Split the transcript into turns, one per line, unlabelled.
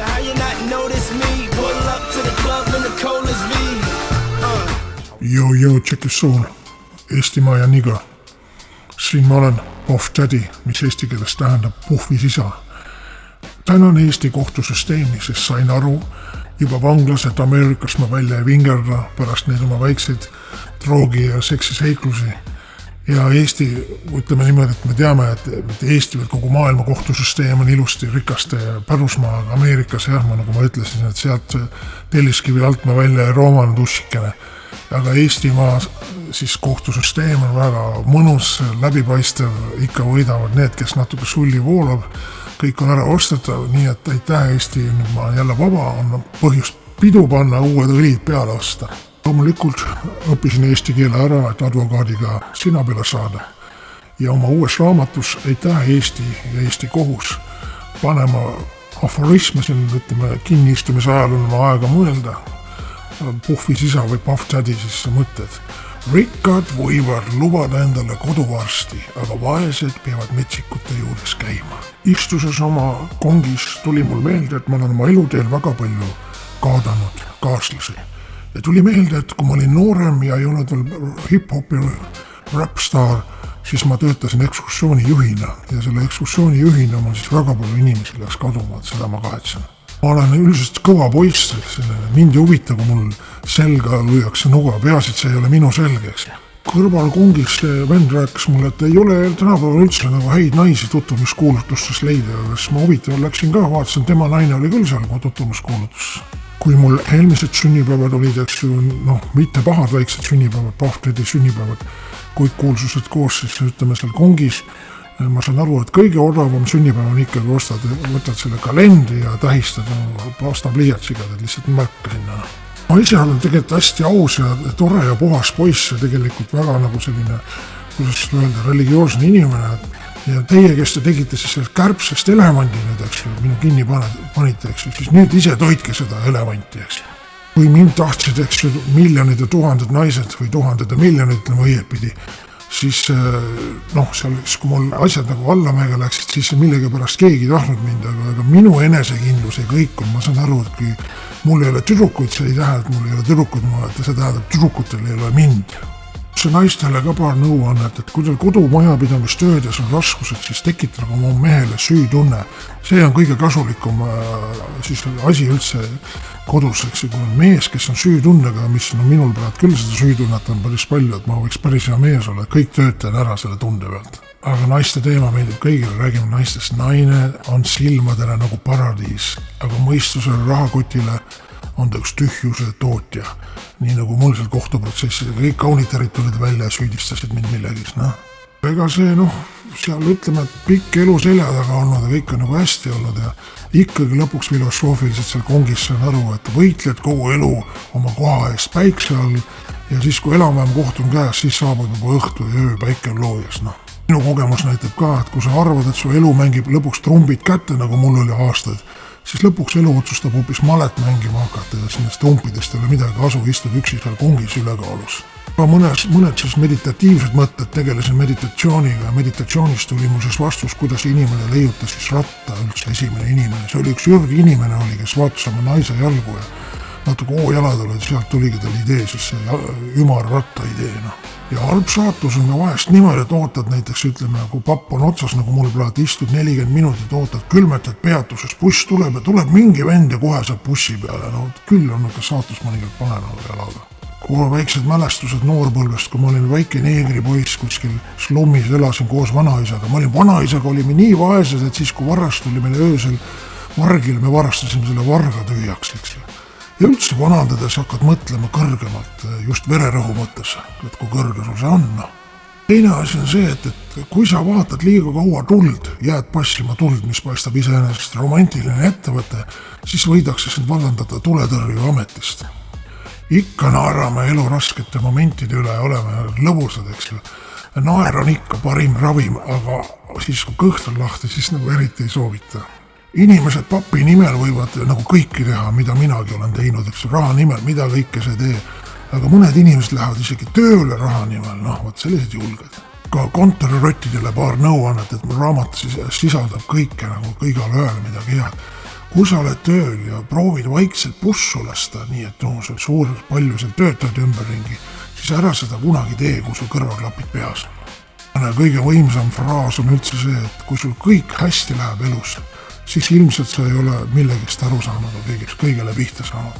So how you not notice me? Pull up to the club in the coldest V.
Joo, Tšekissoon, Eestimaa ja Niga. Siin ma olen Puff Daddy, mis eesti keeles tähendab Puffis isa. Tänan Eesti kohtusüsteemi, sest sain aru, juba vanglased Ameerikas ma välja ei vingerda pärast neid oma väikseid droogi ja seksiseiklusi. Ja Eesti, ütleme niimoodi, et me teame, et Eesti või kogu maailma kohtusüsteem on ilusti rikaste pärusmaa Ameerikas, nagu ma ütlesin, et sealt Telliskivi alt me välja ei roomanud ussikene. Aga Eestimaa siis kohtusüsteem on väga mõnus, läbipaistev, ikka võidavad need, kes natuke sulli voolab, kõik on ära ostetav, nii et aitäh Eesti, nüüd ma olen jälle vaba, on põhjust pidu panna, uued õlid peale osta. Loomulikult õppisin eesti keele ära, et advokaadiga sina peale saada. Ja oma uues raamatus aitäh Eesti ja Eesti kohus panema aforisme, siin ütleme kinniistumise ajal on oma aega mõelda. Puffis isa või Puff Daddy siis mõtted. Rikkad võivad lubada endale koduvarsti, aga vaesed peavad metsikute juures käima. Istuses oma kongis tuli mul meelde, et ma olen oma eluteel väga palju kaadanud kaaslasi. Ja tuli meelde, et kui ma olin noorem ja ei olnud veel hip-hopi rapstar, siis ma töötasin ekskursiooni juhina ja selle ekskursiooni juhina mul siis väga palju inimesi läks kaduma, et seda ma kahetsen. Ma olen üldiselt kõva poiss, mind ei huvita, kui mul selga lüüakse nuga, peaasi, et see ei ole minu selg, eks. Kõrval kongis vend rääkis mulle, et ei ole tänapäeval üldse nagu häid naisi tutvumiskuulutustes leida, sest ma huvitaval läksin ka, vaatasin, tema naine oli küll seal tutvumiskuulutus. Kui mul eelmised sünnipäevad olid, eks ju, mitte pahad väiksed sünnipäevad, Puff Daddy sünnipäevad, kuid kuulsused koos, siis ütleme seal kongis, ma saan aru, et kõige odavam sünnipäev on ikkagi võtad selle kalendri ja tähistad pastapliiatsiga, et lihtsalt märka sinna. Ma ise olen tegelikult hästi aus ja tore ja puhas poiss ja tegelikult väga nagu selline, kuidas öelda, religioosne inimene. Ja teie, kes te tegite siis sellest kärbsest elevandi nüüd, eks ju, minu kinni panite, eks ju, siis nüüd ise toitke seda elevanti, eks ju. Kui mind tahtsid, eks ju, miljonid ja tuhanded naised või tuhanded ja miljonid, ütleme õiepidi, siis seal, kui mul asjad nagu allamäega läksid, siis millegi pärast keegi tahtnud mind, aga minu enesekindlus ei kõikunud. Ma saan aru, et kui mul ei ole tüdrukuid, see ei tähenda, et mul ei ole tüdrukuid, see tähendab, tüdrukutel ei ole mind. See naistele ka paar nõuannet, et kui teil kodumajapidamistöödes on raskused, siis tekitage oma mehele süütunne. See on kõige kasulikum siis asi üldse kodus, eks, kui on mees, kes on süütunnega, mis minul praegu küll seda süütunnet on päris palju, et ma võiks päris hea mees olla, et kõik töötajan ära selle tunde pealt. Aga naiste teema meeldib kõigile, räägime naistest. Naine on silmadele nagu paradiis, aga mõistusele rahakotile on ta üks tühjuse tootja. Nii nagu mul seal kohtuprotsessidega kõik kaunitarid tulid välja ja süüdistasid mind millegis. Ega see, seal ütleme, et pikk elu selja taga olnud ja kõik on nagu hästi olnud ja ikkagi lõpuks filosoofiliselt seal kongis saan aru, et võitled kogu elu oma koha eest päikse all ja siis, kui enam-vähem koht on käes, siis saabub juba õhtu ja öö päike on loojas. Minu kogemus näitab ka, et kui sa arvad, et su elu mängib lõpuks trumbid kätte, nagu mul oli aastaid, siis lõpuks elu otsustab hoopis malet mängima hakata ja sinnes trumpidest ei ole midagi asu, istud üksi seal kongis ülekaalus. Mõned siis meditatiivsed mõtted, tegelesin meditatsiooniga ja meditatsioonis tuli mul siis vastus, kuidas inimene leiutas siis ratta üldse esimene inimene. See oli üks Jürgi inimene oli, kes vaatas oma naise jalgu ja natuke jalad olid, sealt tuligi tal idee, siis see ümarratta idee. Ja halb saatus on ka vahest niimoodi, et ootad näiteks, ütleme, kui papp on otsas, nagu mul praegu istud 40 minutit, ootad külmetad peatuses, buss tuleb ja tuleb mingi vend ja kohe saab bussi peale. Küll on ikka saatus mõnikord panenud jalaga. Kui väiksed mälestused noorpõlvest, kui ma olin väike neegripoiss kuskil slummis, elasin koos vanaisaga. Ma olin vanaisaga, olime nii vaesed, et siis kui varast oli meile öösel vargile, me varastasime selle varga tühjaks, eks. Ja üldse vanandades hakkad mõtlema kõrgemalt, just vererõhu mõttes, et kui kõrge sul see on. Teine asi on see, et kui sa vaatad liiga kaua tuld, jääd passima tuld, mis paistab iseenesest romantiline ettevõte, siis võidakse sind vallandada tuletõrju ametist. Ikka naerame elu raskete momentide üle ja oleme lõbusad, eks. Naer on ikka parim ravim, aga siis kui kõht on lahti, siis nagu eriti ei soovita. Inimesed papi nimel võivad nagu kõiki teha, mida minagi olen teinud, eks raha nimel, mida kõike see tee. Aga mõned inimesed lähevad isegi tööle raha nimel, võt sellised julged. Ka kontorirottidele paar nõuannet, et mu raamat sisaldab kõike nagu kõigale ühele midagi head. kui sa oled tööl ja proovid vaikselt bussu lasta, nii et sul suurelt palju seal töötajad ümberringi, siis ära seda kunagi tee, kui sul kõrvaklapid peas on. Kõige võimsam fraas on üldse see, et kui sul kõik hästi läheb elus, siis ilmselt sa ei ole millegist aru saanud või kõigele pihta saanud.